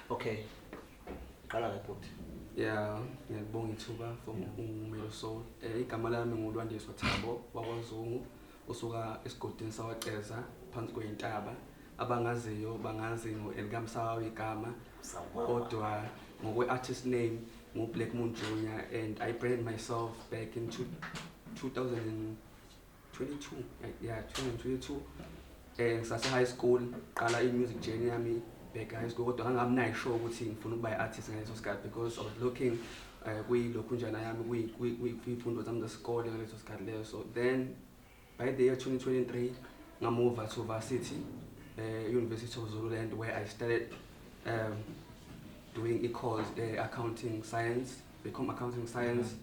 Okay, qala ngebhuti. Yeah, ngiyabonga ithuba from uMelo Soul. Igama lami nguLwandiswa Thabo wakwaZungu usuka esigodini sawaceza phansi kwentaba. Abangaziyo bangazi ngoElikamsawa igama kodwa ngokwe-artist name nguBlack Moon Jr. and I branded myself back in 2022. Yeah, 2022. Ngisase high school qala i-music journey yami back high school kodwa ngangaminayo sure ukuthi ngifuna ukuba i-artist ngaleso sikhathi because I was looking kuyilokhu yami kuyimfundo zami zesikole ngaleso sikhathi leso. Then by the year 2023 ngamove to Varsity University of Zululand where I started doing a course accounting science, become accounting science.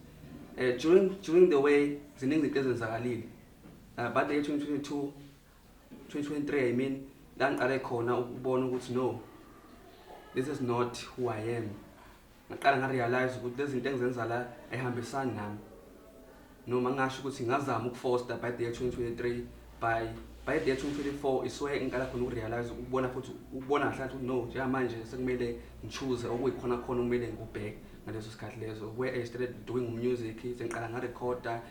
During the way ziningi izinto ezenzakalile. By the year 2023 I mean ngiqale khona ukubona ukuthi no, this is not who I am. Ngaqala ngarealize ukuthi lezi zinto engizenza la ayihambisani nami. Noma ngasho ukuthi ngazama ukufoster by the year 2023 by the year 2024 iswe ngiqala khona ukurealize ukubona futhi ukubona kahle ukuthi no, njengamanje sekumele ngichoose okuyikhona khona kumele ngikubheke ngaleso sikhathi leso where I started doing music sengiqala ngarecorda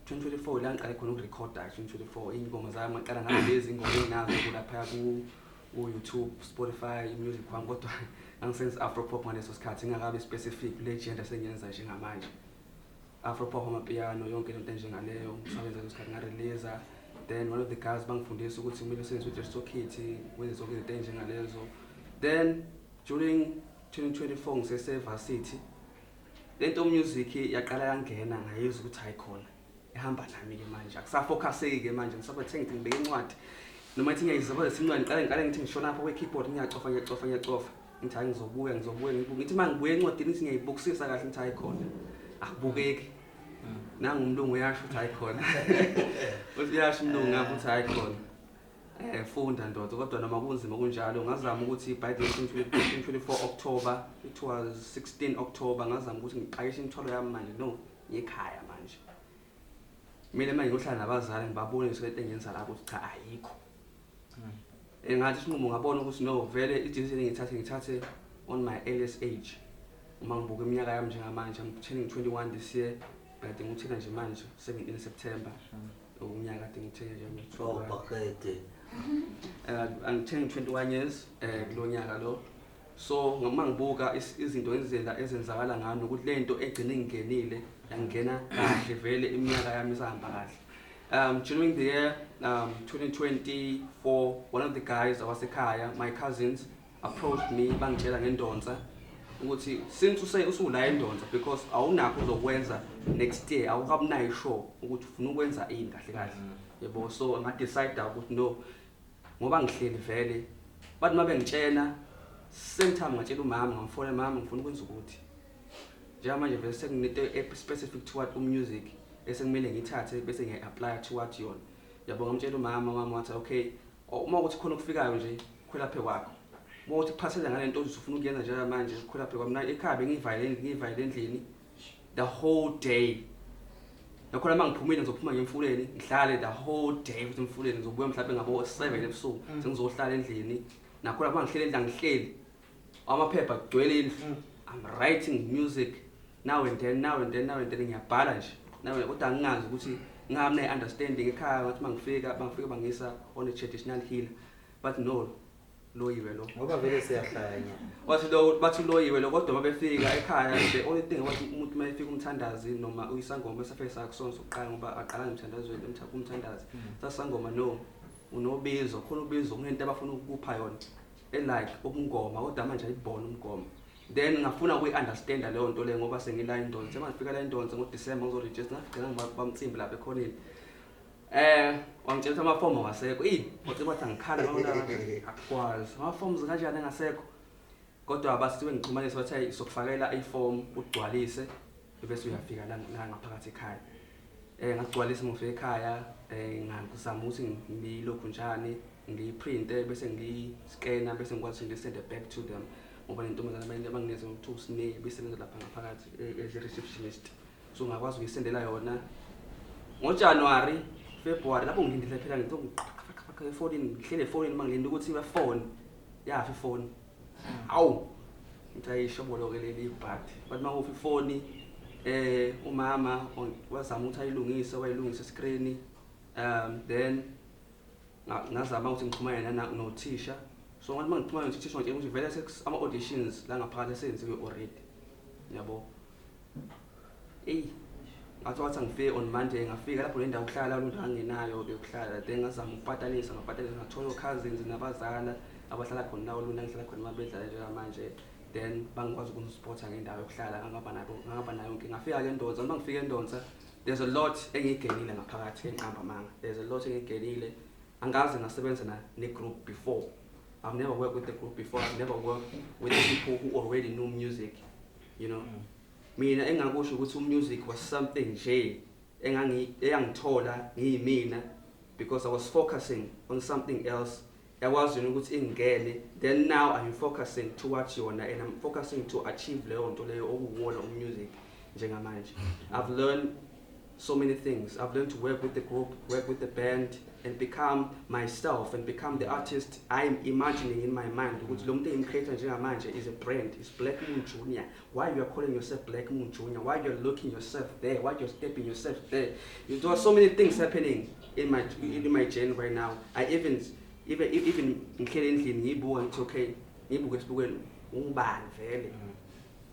2024 la ngiqale khona ukurecorda 2024 ingoma zami ngaqala ngalezi ingoma enginazo kulapha ku YouTube, Spotify, music kwami kodwa angisenza afropop ngaleso sikhathi ngakabe specific le gender sengiyenza njengamanje. Afropop amapiano yonke lento njengaleyo ngisebenza ngaleso sikhathi ngarelease. Then one of the guys bangifundisa ukuthi kumele usenze u-digital kit wenze zonke izinto njengalezo. Then during 2024 ngisese Varsity lento music yaqala yangena ngayizwa ukuthi hayikhona ehamba nami ke manje akusafocuseki ke manje ngisabethe ngithi ngibeke incwadi noma ithi ngiyizobona sincwadi ngiqale ngithi ngishona lapha kwe-keyboard ngiyacofa ngithi hayi ngizobuya ngithi mangibuye encwadini ithi ngiyayibukisisa kahle ngithi hayikhona akubukeki nangu umlungu uyasho ukuthi hayikhona uthi uyasho umlungu ngapha ukuthi hayikhona funda ndoda kodwa noma kunzima kunjalo ngazama ukuthi by the 24 October it was 16 October ngazama ukuthi ngiqayishe imithwalo yami manje no ngikhaya manje mina manje ngiyohlala nabazali ngibabone isikhathi engenza la ukuthi cha ayikho ngathi isinqumo ngabona ukuthi no vele i-decision ngithathe on my earliest age uma ngibuka iminyaka yami njengamanje I'm turning 21 this year kade ngithina nje manje 17 September unyaka kade ngithina nje I'm turning 21 years kulo nyaka lo. So ngoma ngibuka izinto ezenzakala ngani ukuthi lento egcine ngingenile yangena kahle vele iminyaka yami isahamba kahle. During the year 2024 one of the guys awasekhaya my cousins approached me bangitshela ngendonsa ukuthi since usula endonsa because awunakho uzokwenza next year awukabunayo sure ukuthi ufuna ukwenza ini kahle yebo. So nga decide ukuthi no ngoba ngihleli vele bathi mabe ngitshena same time ngatshela umama ngamfona mama ngifuna ukwenza ukuthi njengamanje vele sekunento specific to what music esekumele ngithathe bese ngiyapply to what yona yabo. Ngamtshela umama wathi okay uma ukuthi khona ukufikayo nje khwela phe kwakho uma uthi kuphasela ngalento ufuna ukuyenza njengamanje khwela phe kwami. Ekhaya ngivayile endlini the whole day. Nakhona mangiphumile ngizophuma ngemfuleni ngihlale the whole day futhi emfuleni ngizobuya mhlawumbe ngabo 7 ebusuku sengizohlala endlini. Nakhona mangihleli ngihleli amaphepha kugcwele indlu I'm writing music now and then ngiyabhala nje nawe kodwa ngingazi ukuthi ngingami understanding ekhaya ngathi mangifika bangisa on a traditional healer but no loyiwe lo ngoba vele siyahlanya bathi loyiwe lo kodwa mabefika ekhaya the only thing wathi umuntu mayefika umthandazi noma uyisangoma esafeke sakusona sokuqala ngoba aqala ngimthandazweni umthandazi sasangoma no unobizo khona ubizo kunento abafuna ukupha yona like ubungoma kodwa manje ayibona umgomo. Then ngafuna ukuyi-understand leyo nto le ngoba sengila indonza nje mangifika la indonza ngoDecember ngizoregister ngafika ngibamcimbi lapha ekhoneni wangitshela amafomu ngasekho wathi bathi angikhala ngona akwazi amafomu kanjani engasekho kodwa basiwe ngixhumanisa bathi sokufakela iform ugcwalise bese uyafika la ngaphakathi ekhaya. Ngagcwalisa ngifike ekhaya ngizama ukuthi ngilokhu njani ngiyiprinte bese ngiyi-scanner bese ngikwazi ngisend back to them ngoba lentombazana abantu abangineze ukuthi usine besebenza lapha ngaphakathi as a receptionist. So ngakwazi ukuyisendela yona ngoJanuary February lapho ngilindile phela ngithi ngifaka efonini ngihlele efonini mangilinde ukuthi ibe phone yafa ifone awu ngithi ayishobolo ke leli ibhadi but mawufi ifoni umama wazama ukuthi ayilungise wayilungisa screen then ngazama ukuthi ngixhumane nothisha so ngathi mangixhumana nothisha nje ukuthi vele ama auditions la ngaphakathi esenziwe already yabo ngathi wathi ngifike on Monday ngafika lapho le ndawo ukuhlala lo ngangenayo ke ukuhlala then ngazama ukubhatalisa ngathola cousins nabazala abahlala khona nawo lona ngihlala khona mabedlala njengamanje then bangikwazi ukunisupport ngendawo yokuhlala ngangaba nayo yonke ngafika ke Ndonza uma ngifika eNdonza there's a lot engiyigenile ngaphakathi enqamba manga there's a lot engiyigenile angazi ngasebenza ne group before I've never worked with the group before I've never worked with the people who already knew music you know mina engakusho ukuthi music was something nje engangithola ngiyimina because I was focusing on something else yakwazi ukuthi ingene then now I'm focusing towards yona and I'm focusing to achieve leyo nto leyo okuwona music njengamanje I've learned so many things I've learned to work with the group work with the band and become myself and become the artist I'm imagining in my mind ukuthi lo muntu engicreate njengamanje is a brand is Black Moon Junior why you are calling yourself Black Moon Junior why you're looking yourself there why you're stepping yourself there there are so many things happening in my journey right now I even ngihlele endlini ngiyibuka ngithi okay ngiyibuka esibukweni ungubani vele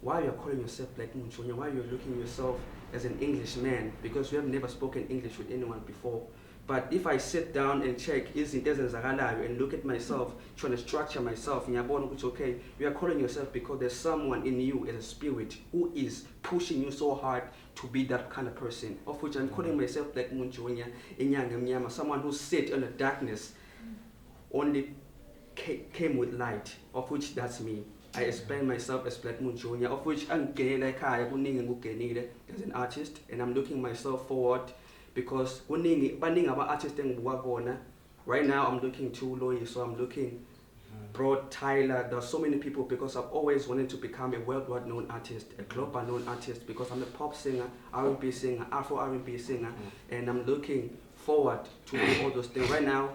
why you are calling yourself Black Moon Junior why you are looking yourself as an Englishman because you have never spoken English with anyone before but if I sit down and check izinto ezenzakalayo and look at myself trying to structure myself ngiyabona ukuthi okay you are calling yourself because there's someone in you as a spirit who is pushing you so hard to be that kind of person of which I'm calling myself Black Moon Junior inyanga emnyama someone who sit in the darkness only came with light of which that's me I explain myself as Black Moon Junior of which angigenela ekhaya kuningi ngikugenile as an artist and I'm looking myself forward because baningi aba artists engibuka kona right now I'm looking to Loyi so I'm looking Bro Tyler there's so many people because I've always wanted to become a worldwide known artist a global known artist because I'm a pop singer R&B singer Afro R&B singer and I'm looking forward to do all those things right now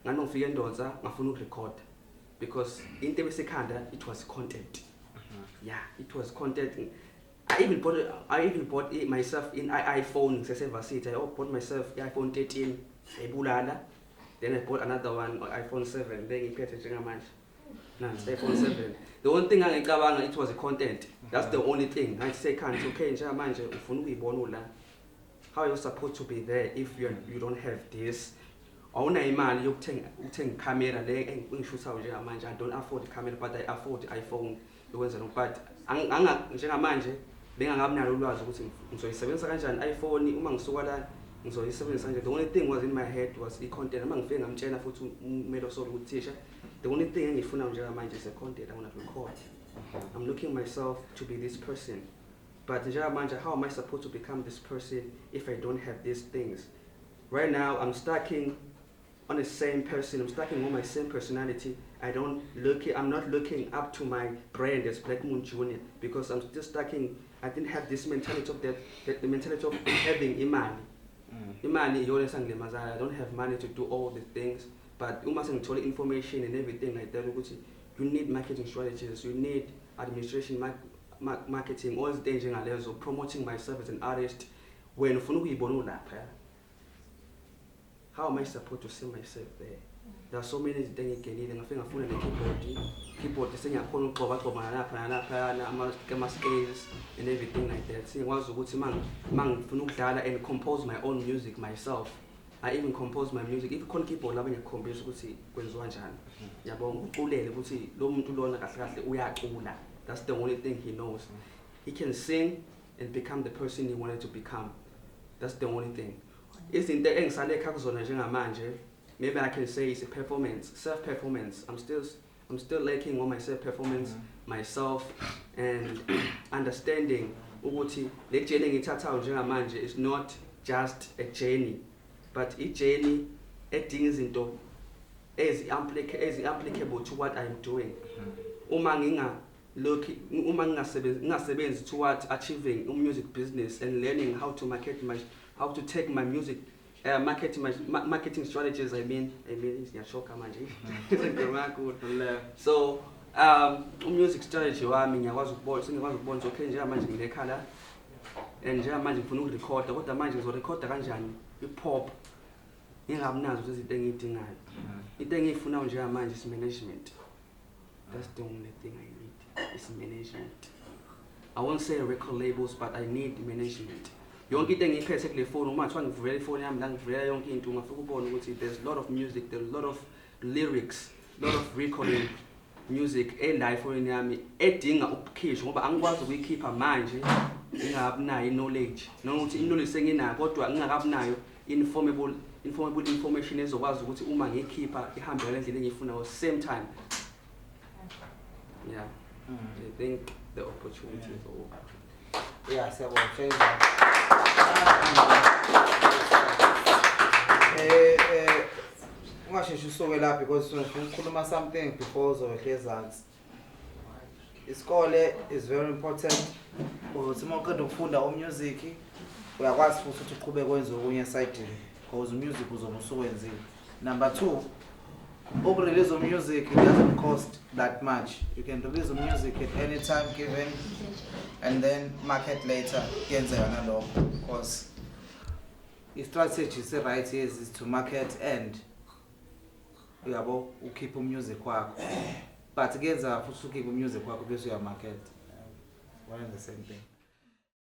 ngangifika eNdonza ngafuna ukurecord because into ebesekhanda it was content yeah it was content I even bought myself in iPhone sesevasithi I bought myself iPhone 13 ayibulala then I bought another one iPhone 7 bengiphethe njengamanje nansi iPhone 7 the only thing angicabanga it was a content that's the only thing I say can't okay njengamanje ufuna ukuyibona la how you supposed to be there if you don't have this awuna imali yokuthenga camera le engishutha njengamanje I don't afford the camera but I afford the iPhone ukwenza but njengamanje bengangabi nalo ulwazi ukuthi ngizoyisebenzisa kanjani iPhone uma ngisuka la ngizoyisebenzisa kanje the only thing was in my head was i-content uma ngifike ngamtshela futhi umelo solo ukuthisha the only thing engifuna njengamanje is a content I want to record I'm looking myself to be this person but njengamanje how am I supposed to become this person if I don't have these things right now I'm stucking on the same person I'm stucking on my same personality I'm not looking up to my brand as Black Moon Junior because I'm still stucking I didn't have this mentality of the mentality of having imali imali iyona esangilemazayo I don't have money to do all the things but uma sengithola information and everything like that ukuthi you need marketing strategies you need administration marketing all the things njengalezo promoting myself as an artist when ufuna ukuyibona ulapha how am I supposed to see myself there there are so many izinto engigenile ngafika ngafuna keyboard sengiyakhona ukugxoba lapha ama scales and everything like that singikwazi ukuthi mangifuna ukudlala and compose my own music myself I even compose my music if khona keyboard laba ngiyakhombisa ukuthi kwenziwa kanjani yabonga uculele ukuthi lo muntu lona kahle kahle uyacula that's the only thing he knows he can sing and become the person he wanted to become that's the only thing izinto engisale ekhaya kuzona njengamanje maybe I can say it's a performance self-performance I'm still lacking on my self-performance myself and understanding ukuthi le journey ngithathayo njengamanje is not just a journey but a journey edinga izinto applicable to what I'm doing uma ngingasebenzi towards achieving a music business and learning how to take my music marketing strategies I mean ngiyashoka manje so Music strategy wami ngiyakwazi ukubona sengikwazi ukubona ukuthi okay njengamanje nginekhala and njengamanje ngifuna ukurecorda kodwa manje ngizorecorda kanjani i-pop ngingabi nazo lezi zinto engiyidingayo. Into engiyifunayo njengamanje is management. That's the only thing I need is management. I won't say record labels but I need management. Yonke into engiyiphethe kule phone uma kuthiwa ngivulele ifoni yami la ngivulele yonke into ungafika ubone ukuthi there's a lot of music, there's a lot of lyrics, a lot of recording music la ifoni yami edinga ukukhishwa ngoba angikwazi ukuyikhipha manje ngingabi nayo knowledge noma ukuthi knowledge senginayo kodwa ngingakabi nayo informable information ezokwazi ukuthi uma ngiyikhipha ihambe ngale ndlela engiyifunayo same time. Yeah. I think the opportunity is over. Yeah, siyabonga. Ungasheshi usoke lapha because ngifuna ukukhuluma something before uzohleza hansi. Isikole is very important. Ukuthi uma uqeda ukufunda music uyakwazi futhi ukuthi uqhubeke kwenze okunye side because music uzobe usukwenzile. Number 2, release music it doesn't cost that much. You can release music at any time given and then market later. Because the strategy is right is to market and uyabo keep music kwakho. But again, futhi keep music kwakho bese uya market. One and the same thing.